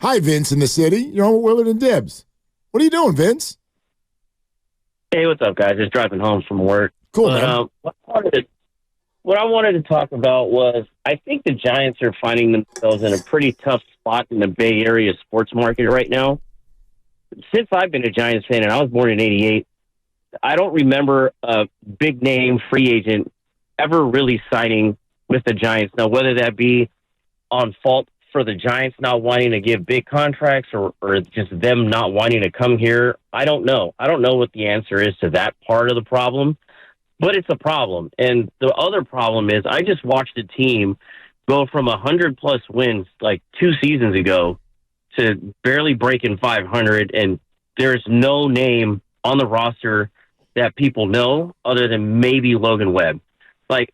Hi, Vince in the city. You're on with Willard and Dibs. What are you doing, Vince? Hey, what's up, guys? Just driving home from work. Cool, man. What I wanted to talk about was I think the Giants are finding themselves in a pretty tough spot in the Bay Area sports market right now. Since I've been a Giants fan, and I was born in '88, I don't remember a big-name free agent ever really signing with the Giants. Now, whether that be on fault for the Giants not wanting to give big contracts or just them not wanting to come here, I don't know. I don't know what the answer is to that part of the problem, but it's a problem. And the other problem is I just watched a team go from 100-plus wins like 2 seasons ago to barely breaking 500, and there's no name on the roster that people know other than maybe Logan Webb. Like,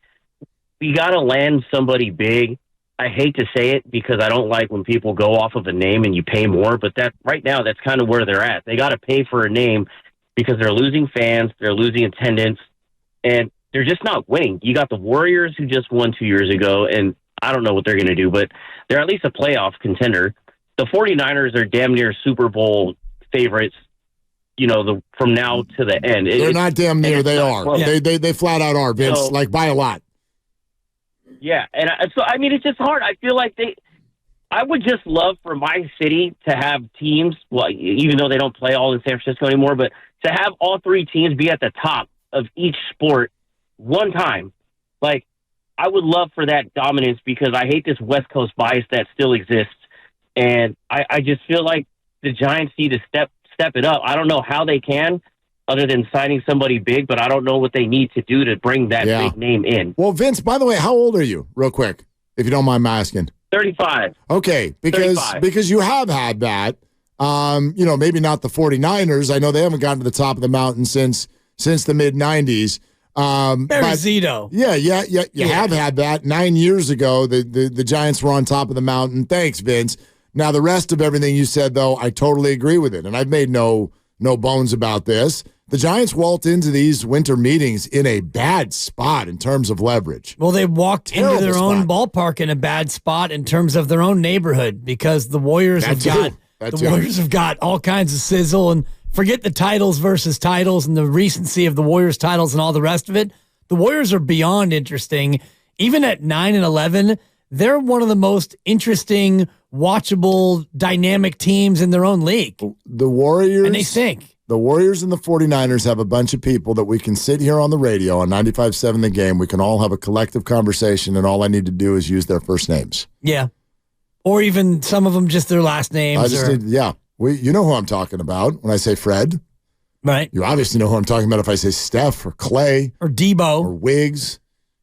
we got to land somebody big. I hate to say it because I don't like when people go off of a name and you pay more, but that right now, that's kind of where they're at. They got to pay for a name because they're losing fans, they're losing attendance, and they're just not winning. You got the Warriors who just won 2 years ago, and I don't know what they're going to do, but they're at least a playoff contender. The 49ers are damn near Super Bowl favorites, from now to the end. They're not damn near, they are. Yeah. They flat out are, Vince, by a lot. Yeah, and it's just hard. I feel like I would just love for my city to have teams, well, even though they don't play all in San Francisco anymore, but to have all 3 teams be at the top of each sport one time. Like, I would love for that dominance because I hate this West Coast bias that still exists, and I just feel like the Giants need to step it up. I don't know how they can, other than signing somebody big, but I don't know what they need to do to bring that big name in. Well, Vince, by the way, how old are you, real quick, if you don't mind my asking? 35. Okay, because you have had that, maybe not the 49ers. I know they haven't gotten to the top of the mountain since the mid-'90s. Zito. You have had that. 9 years ago, the Giants were on top of the mountain. Thanks, Vince. Now, the rest of everything you said, though, I totally agree with it, and I've made no bones about this. The Giants walked into these winter meetings in a bad spot in terms of leverage. Well, they walked into their own ballpark in a bad spot in terms of their own neighborhood because the Warriors have got all kinds of sizzle, and forget the titles versus titles and the recency of the Warriors titles and all the rest of it. The Warriors are beyond interesting. Even at 9-11, they're one of the most interesting, watchable, dynamic teams in their own league. The Warriors. And they stink. The Warriors and the 49ers have a bunch of people that we can sit here on the radio on 95.7 The Game. We can all have a collective conversation, and all I need to do is use their first names. Yeah. Or even some of them just their last names. You know who I'm talking about when I say Fred. Right. You obviously know who I'm talking about if I say Steph or Clay. Or Debo. Or Wiggs.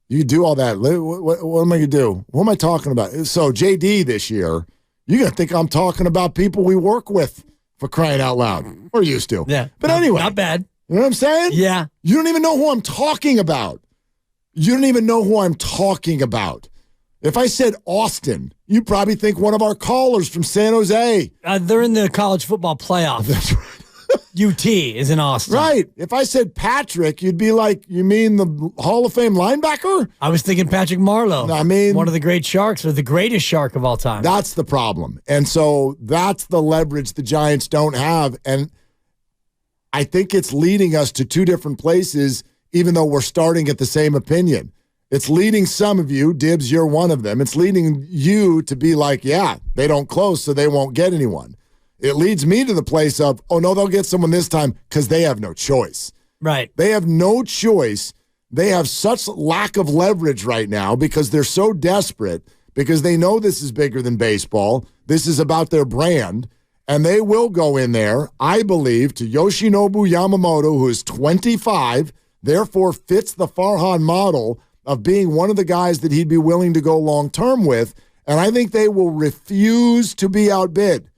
You can do all that. What am I going to do? What am I talking about? So, JD this year, you're going to think I'm talking about people we work with, for crying out loud. We're used to. Yeah. But anyway. Not bad. You know what I'm saying? Yeah. You don't even know who I'm talking about. If I said Austin, you'd probably think one of our callers from San Jose. They're in the college football playoff. That's right. UT is in Austin. Right. If I said Patrick, you'd be like, you mean the Hall of Fame linebacker? I was thinking Patrick Marlowe. I mean, one of the great Sharks, or the greatest Shark of all time. That's the problem. And so that's the leverage the Giants don't have. And I think it's leading us to 2 different places, even though we're starting at the same opinion. It's leading some of you, Dibs, you're one of them. It's leading you to be like, yeah, they don't close, so they won't get anyone. It leads me to the place of, oh, no, they'll get someone this time because they have no choice. Right. They have no choice. They have such lack of leverage right now because they're so desperate, because they know this is bigger than baseball. This is about their brand, and they will go in there, I believe, to Yoshinobu Yamamoto, who is 25, therefore fits the Farhan model of being one of the guys that he'd be willing to go long-term with, and I think they will refuse to be outbid.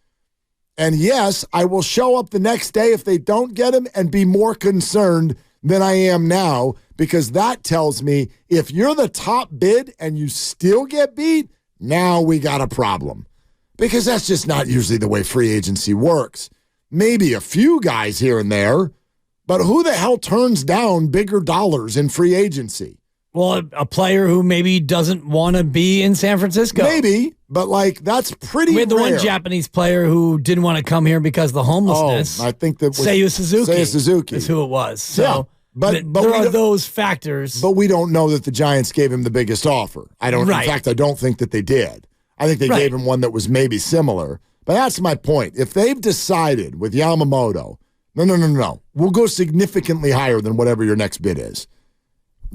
And yes, I will show up the next day if they don't get him and be more concerned than I am now, because that tells me if you're the top bid and you still get beat, now we got a problem. Because that's just not usually the way free agency works. Maybe a few guys here and there, but who the hell turns down bigger dollars in free agency? Well, a player who maybe doesn't want to be in San Francisco. Maybe, but that's pretty rare. We had the one Japanese player who didn't want to come here because of the homelessness. I think that was Seiya Suzuki. Seiya Suzuki is who it was. So yeah, but there are those factors. But we don't know that the Giants gave him the biggest offer. In fact, I don't think that they did. I think they gave him one that was maybe similar. But that's my point. If they've decided with Yamamoto, no, we'll go significantly higher than whatever your next bid is,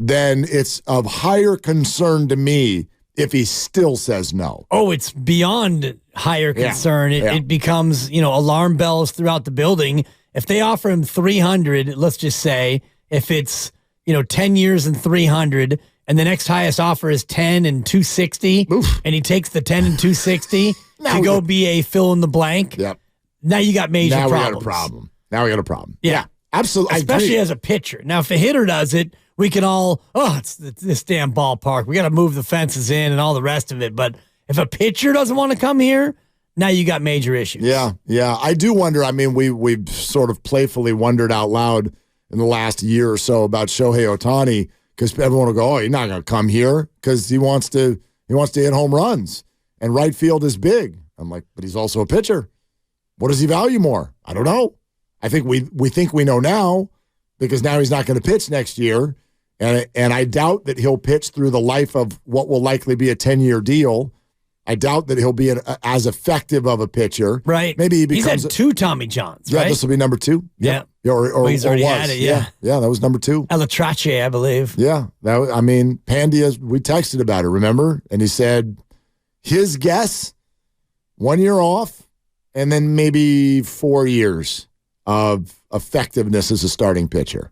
then it's of higher concern to me if he still says no. Oh, it's beyond higher concern. It becomes, alarm bells throughout the building. If they offer him 300, let's just say, if it's, 10 years and 300, and the next highest offer is 10 and 260, and he takes the 10 and 260 to go be a fill in the blank. Yep. Now you got major problems. Now we got a problem. Yeah. Absolutely. Especially as a pitcher. Now, if a hitter does it, we can all, it's this damn ballpark. We got to move the fences in and all the rest of it. But if a pitcher doesn't want to come here, now you got major issues. Yeah. I do wonder. I mean, we've sort of playfully wondered out loud in the last year or so about Shohei Ohtani, because everyone will go, he's not going to come here because he wants to hit home runs. And right field is big. I'm like, but he's also a pitcher. What does he value more? I don't know. I think we think we know now, because now he's not going to pitch next year. And I doubt that he'll pitch through the life of what will likely be a 10-year deal. I doubt that he'll be as effective of a pitcher. Right. Maybe he becomes. He's had 2 Tommy Johns, right? Yeah, this will be number 2. Yeah. Or he's already had it, yeah. Yeah, that was number 2. Elatrache, I believe. Yeah. Pandia, we texted about it, remember? And he said his guess, 1 year off, and then maybe 4 years of effectiveness as a starting pitcher.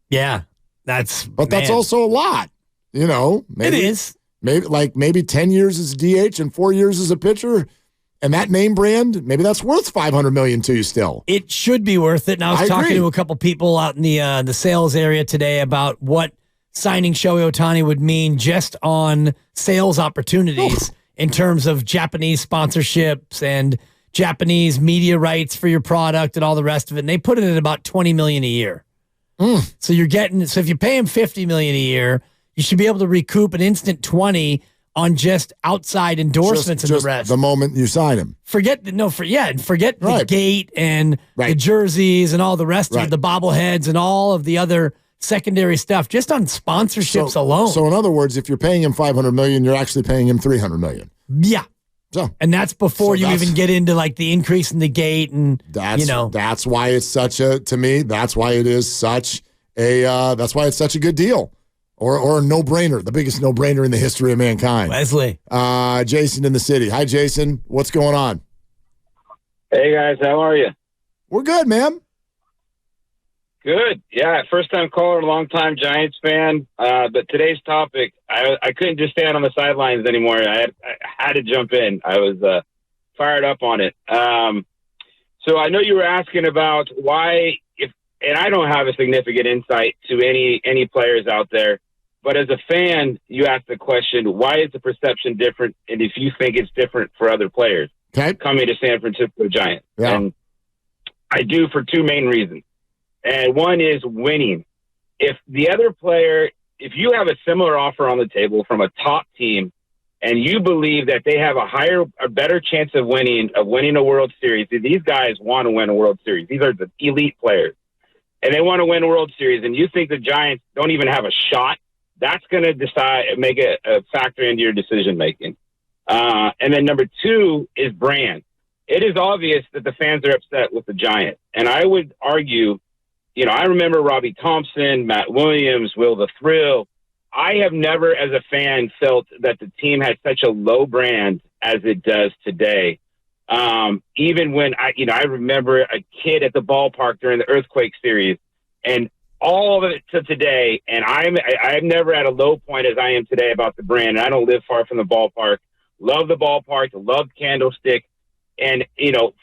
Yeah. That's also a lot, maybe, it is. Maybe 10 years as a DH and 4 years as a pitcher, and that name brand, maybe that's worth $500 million to you still. It should be worth it. And I was talking to a couple people out in the sales area today about what signing Shohei Ohtani would mean just on sales opportunities in terms of Japanese sponsorships and Japanese media rights for your product and all the rest of it. And they put it at about $20 million a year. So if you pay him $50 million a year, you should be able to recoup an instant 20 on just outside endorsements and the rest. The moment you sign him. Forget the gate and the jerseys and all the rest of it, the bobbleheads and all of the other secondary stuff, just on sponsorships alone. So in other words, if you're paying him $500 million, you're actually paying him $300 million. Yeah. And that's before you even get into the increase in the gate and that's why it's such a good deal or a no-brainer, the biggest no-brainer in the history of mankind. Wesley. Jason in the city. Hi, Jason. What's going on? Hey guys, how are you? We're good, man. Good. Yeah, first-time caller, long-time Giants fan. But today's topic, I couldn't just stand on the sidelines anymore. I had to jump in. I was fired up on it. So I know you were asking about why, and I don't have a significant insight to any players out there, but as a fan, you ask the question, why is the perception different? And if you think it's different for other players coming to San Francisco Giants. Yeah. And I do for 2 main reasons. And one is winning. If the other player, if you have a similar offer on the table from a top team and you believe that they have a better chance of winning a World Series, these guys want to win a World Series. These are the elite players. And they want to win a World Series, and you think the Giants don't even have a shot, that's going to make a factor into your decision-making. And then number 2 is brand. It is obvious that the fans are upset with the Giants. And I would argue, I remember Robbie Thompson, Matt Williams, Will the Thrill. I have never, as a fan, felt that the team had such a low brand as it does today. Even when I remember a kid at the ballpark during the Earthquake series, and all of it to today. And I'm never at a low point as I am today about the brand. And I don't live far from the ballpark. Love the ballpark. Love Candlestick. And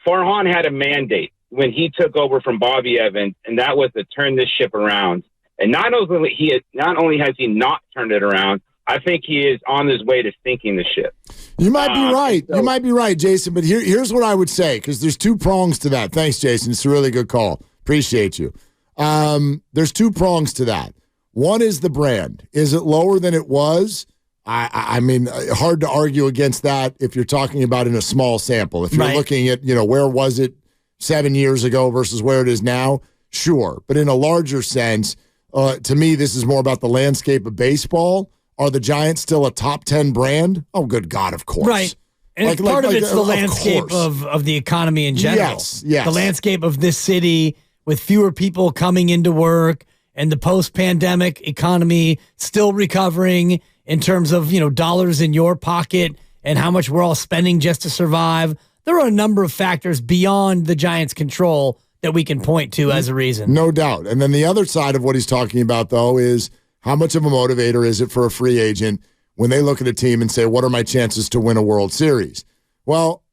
Farhan had a mandate when he took over from Bobby Evans, and that was to turn this ship around. And not only has he not turned it around, I think he is on his way to sinking the ship. You might be right. You might be right, Jason. But here's what I would say, because there's 2 prongs to that. Thanks, Jason. It's a really good call. Appreciate you. There's 2 prongs to that. One is the brand. Is it lower than it was? I mean, hard to argue against that if you're talking about in a small sample. If you're looking at, where was it 7 years ago versus where it is now, sure. But in a larger sense, to me, this is more about the landscape of baseball. Are the Giants still a top 10 brand? Oh, good God, of course. Right. And part of it's the landscape of the economy in general. Yes. The landscape of this city with fewer people coming into work and the post-pandemic economy still recovering in terms of, dollars in your pocket and how much we're all spending just to survive. There are a number of factors beyond the Giants' control that we can point to as a reason. No doubt. And then the other side of what he's talking about, though, is how much of a motivator is it for a free agent when they look at a team and say, what are my chances to win a World Series? Well,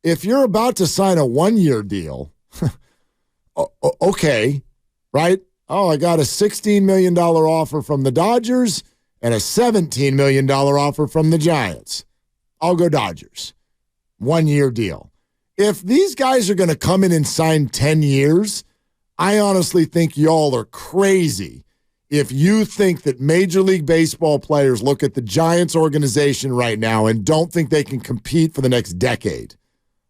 if you're about to sign a one-year deal, okay, right? Oh, I got a $16 million offer from the Dodgers and a $17 million offer from the Giants. I'll go Dodgers. One-year deal. If these guys are going to come in and sign 10 years, I honestly think y'all are crazy if you think that Major League Baseball players look at the Giants organization right now and don't think they can compete for the next decade.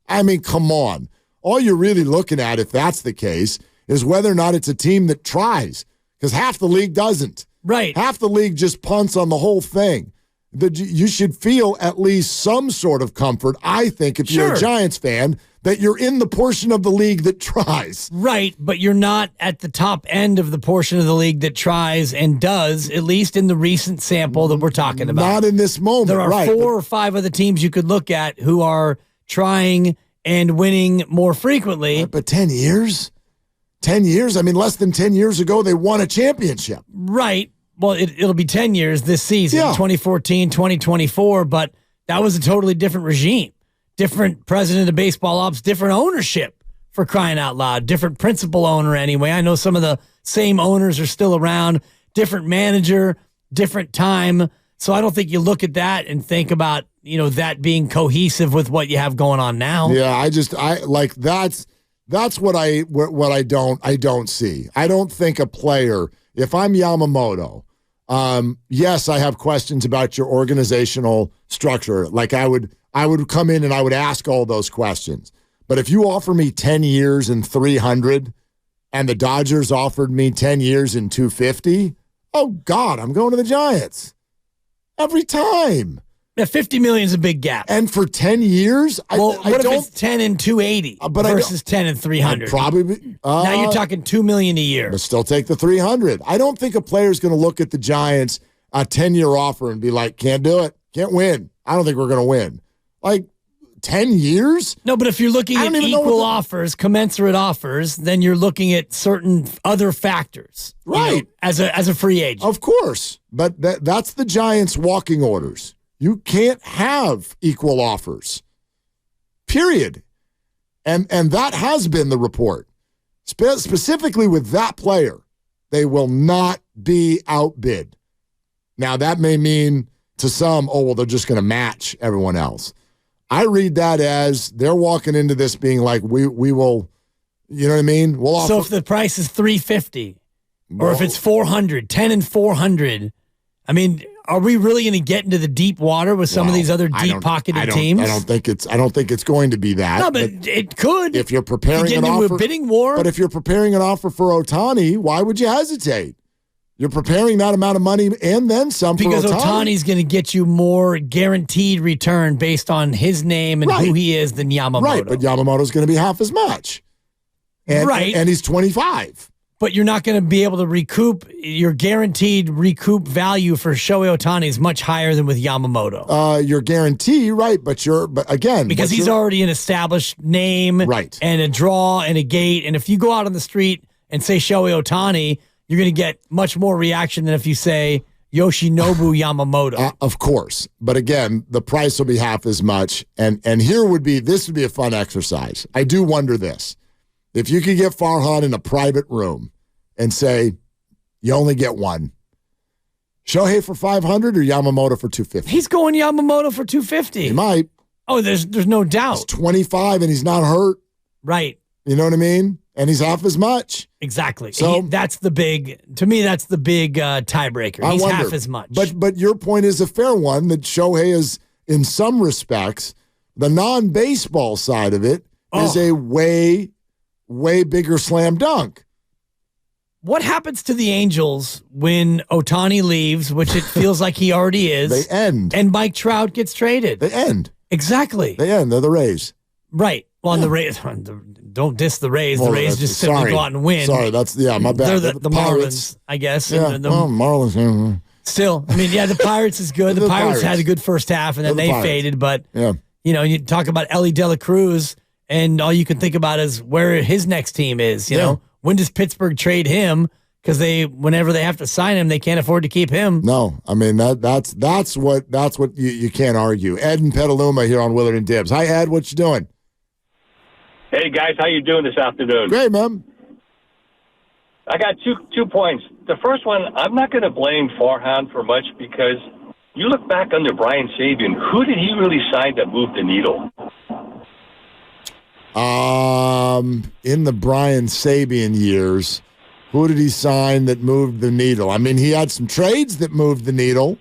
I mean, come on. All you're really looking at, if that's the case, is whether or not it's a team that tries, because half the league doesn't. Right. Half the league just punts on the whole thing. You should feel at least some sort of comfort, I think, if you're a Giants fan, that you're in the portion of the league that tries. Right, but you're not at the top end of the portion of the league that tries and does, at least in the recent sample that we're talking about. Not in this moment, there are 4 or 5 other teams you could look at who are trying and winning more frequently. But 10 years? 10 years? I mean, less than 10 years ago, they won a championship. Right. Well, it'll be 10 years this season, 2014, 2024, but that was a totally different regime. Different president of baseball ops, different ownership, for crying out loud. Different principal owner anyway. I know some of the same owners are still around. Different manager, different time. So I don't think you look at that and think about, that being cohesive with what you have going on now. Yeah, that's what I don't see. I don't think a player, if I'm Yamamoto, yes, I have questions about your organizational structure. Like I would come in and I would ask all those questions. But if you offer me 10 years and 300 and the Dodgers offered me 10 years and 250, oh God, I'm going to the Giants. Every time. Yeah, $50 million is a big gap. And for 10 years? What if it's 10 and 280 versus 10 and 300? Probably. Now you're talking $2 million a year. But still take the 300. I don't think a player's going to look at the Giants, a 10-year offer, and be like, can't do it, can't win. I don't think we're going to win. Like 10 years? No, but if you're looking at equal offers, commensurate offers, then you're looking at certain other factors. Right. As a free agent. Of course. But that's the Giants' walking orders. You can't have equal offers, period. And that has been the report. Specifically with that player, they will not be outbid. Now, that may mean to some, they're just going to match everyone else. I read that as they're walking into this being like, we will, you know what I mean? We'll offer. So if the price is $350 or if it's $400, 10 and 400, I mean, are we really going to get into the deep water with some of these other deep-pocketed teams? I don't think it's going to be that. No, but it could. If you're preparing an offer, a bidding war. But if you're preparing an offer for Ohtani, why would you hesitate? You're preparing that amount of money and then some because for Ohtani. Ohtani's going to get you more guaranteed return based on his name and who he is than Yamamoto. Right, but Yamamoto's going to be half as much. And he's 25. But you're not going to be able to recoup your guaranteed value for Shohei Ohtani is much higher than with Yamamoto. Your guarantee, right? But again, because he's already an established name, right? And a draw and a gate. And if you go out on the street and say Shohei Ohtani, you're going to get much more reaction than if you say Yoshinobu Yamamoto. Of course, but again, the price will be half as much. And this would be a fun exercise. I do wonder this. If you could get Farhan in a private room and say, you only get one, Shohei for 500 or Yamamoto for 250? He's going Yamamoto for 250. He might. Oh, there's no doubt. He's 25 and he's not hurt. Right. You know what I mean? and he's half as much. Exactly. So that's the big tiebreaker. He's half as much. But your point is a fair one, that Shohei is, in some respects, the non-baseball side of it is a way, way bigger slam dunk. What happens to the Angels when Ohtani leaves, which it feels like he already is? They end. And Mike Trout gets traded. They end. Exactly. They end. They're the Rays. Right. Well, the Rays, don't diss the Rays. The Rays just simply go out and win. Sorry, my bad. They're the Marlins, I guess. Yeah, Marlins. Still, I mean, the Pirates is good. The Pirates had a good first half, and then they faded. But, you talk about Ellie De La Cruz, and all you can think about is where his next team is. You know, when does Pittsburgh trade him? Because whenever they have to sign him, they can't afford to keep him. No, I mean that's what you can't argue. Ed and Petaluma here on Willard and Dibs. Hi, Ed. What you doing? Hey guys, how you doing this afternoon? Great, man. I got two points. The first one, I'm not going to blame Farhan for much, because you look back under Brian Sabian, who did he really sign that moved the needle? In the Brian Sabian years, who did he sign that moved the needle? I mean, he had some trades that moved the needle.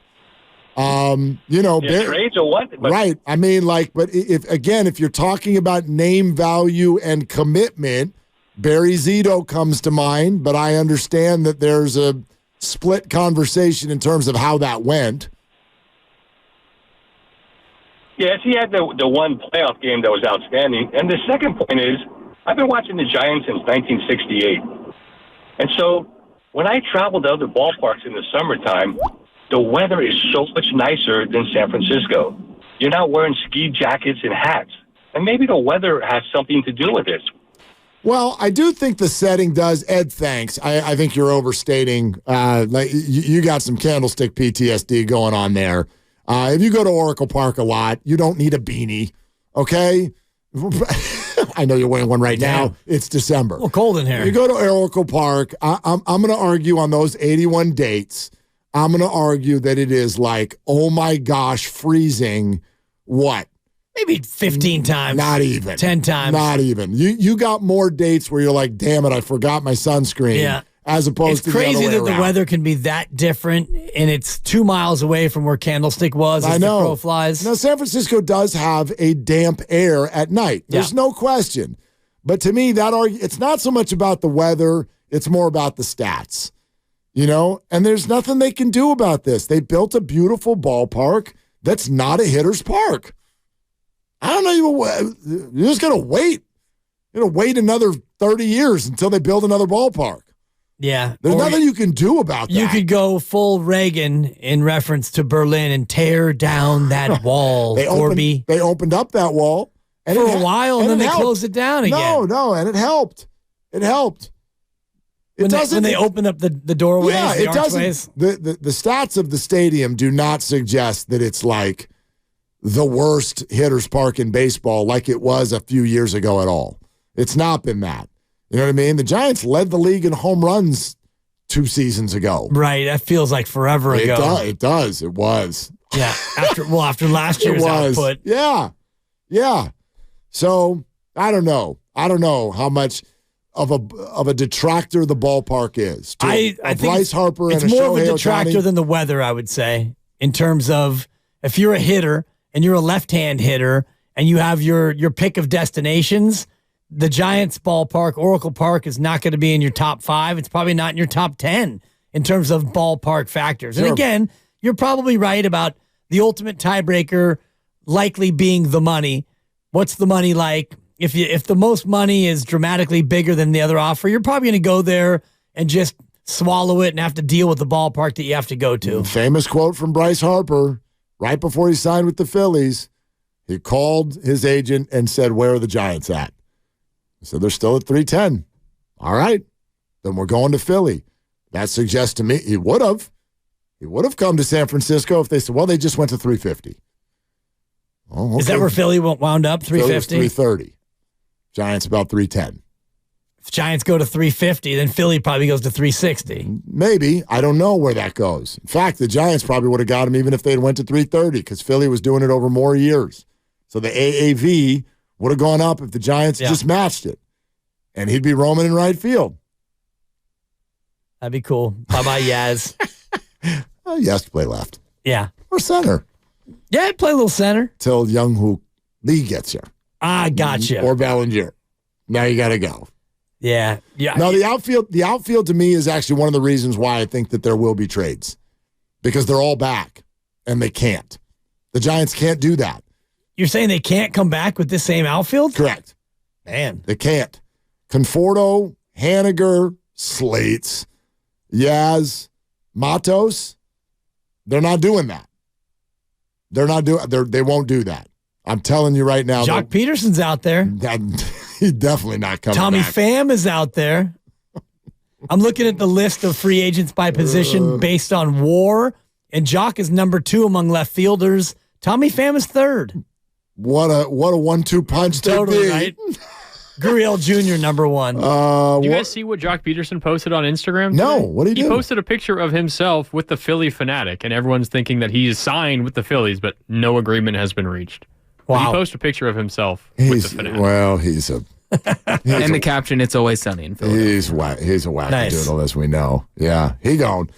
Trades or what? Right. I mean, but if you're talking about name value and commitment, Barry Zito comes to mind, but I understand that there's a split conversation in terms of how that went. Yes, he had the one playoff game that was outstanding. And the second point is, I've been watching the Giants since 1968. And so when I travel to other ballparks in the summertime, the weather is so much nicer than San Francisco. You're not wearing ski jackets and hats. And maybe the weather has something to do with it. Well, I do think the setting does. Ed, thanks. I think you're overstating. You got some Candlestick PTSD going on there. If you go to Oracle Park a lot, you don't need a beanie, okay? I know you're wearing one right now. It's December. Well, cold in here. You go to Oracle Park. I'm going to argue on those 81 dates. I'm going to argue that it is oh my gosh, freezing. What? Maybe 15 times. Not even. 10 times. Not even. You got more dates where you're like, damn it, I forgot my sunscreen. Yeah. As opposed to the other way around. It's crazy that the weather can be that different, and it's 2 miles away from where Candlestick was as the crow flies. Now, San Francisco does have a damp air at night. There's no question. But to me, it's not so much about the weather. It's more about the stats. And there's nothing they can do about this. They built a beautiful ballpark that's not a hitter's park. I don't know. You're just going to wait. You're going to wait another 30 years until they build another ballpark. Yeah. There's nothing you can do about that. You could go full Reagan in reference to Berlin and tear down that wall, Corby. They opened up that wall. For a while, and then they closed it down again. No, and it helped. It helped. When they open up the doorways, the archways. The stats of the stadium do not suggest that it's the worst hitter's park in baseball like it was a few years ago at all. It's not been that. You know what I mean? The Giants led the league in home runs 2 seasons ago. Right. That feels like forever ago. It does. It was. Yeah. After last year's output. Yeah. Yeah. So I don't know. I don't know how much of a detractor the ballpark is. I think Bryce Harper and a Shohei Ohtani. It's more of a detractor than the weather, I would say, in terms of if you're a hitter and you're a left-hand hitter and you have your pick of destinations, the Giants ballpark, Oracle Park, is not going to be in your top 5. It's probably not in your top 10 in terms of ballpark factors. Sure. And again, you're probably right about the ultimate tiebreaker likely being the money. What's the money like? If the most money is dramatically bigger than the other offer, you're probably going to go there and just swallow it and have to deal with the ballpark that you have to go to. Famous quote from Bryce Harper right before he signed with the Phillies. He called his agent and said, "Where are the Giants at?" So they're still at 310. All right. Then we're going to Philly. That suggests to me he would have. He would have come to San Francisco if they said, well, they just went to 350. Oh, okay. Is that where Philly wound up, 350? 330. Giants about 310. If Giants go to 350, then Philly probably goes to 360. Maybe. I don't know where that goes. In fact, the Giants probably would have got him even if they had went to 330 because Philly was doing it over more years. So the AAV would have gone up if the Giants just matched it. and he'd be roaming in right field. That'd be cool. Bye-bye, Yaz. Yes, to play left. Yeah. Or center. Yeah, I'd play a little center. Till Young-Hook Lee gets here. I gotcha. Or Bellinger. Now you got to go. Yeah. No, the outfield to me is actually one of the reasons why I think that there will be trades. Because they're all back, and they can't. The Giants can't do that. You're saying they can't come back with this same outfield? Correct. Man. They can't. Conforto, Haniger, Slates, Yaz, Matos, they're not doing that. They won't do that. I'm telling you right now. Jock Peterson's out there. He's definitely not coming Tommy back. Pham is out there. I'm looking at the list of free agents by position based on WAR, and Jock is number 2 among left fielders. Tommy Pham is 3rd. What a 1-2 punch totally to be. Right. Gurriel Jr. number 1. Do you guys see what Jock Peterson posted on Instagram today? No, what did he do? He posted a picture of himself with the Philly Fanatic, and everyone's thinking that he is signed with the Phillies, but no agreement has been reached. Wow. But he posted a picture of himself with the Fanatic. Well, he's a... and the caption, "It's always sunny in Philadelphia." He's a wackadoodle, as we know. Yeah, he gone.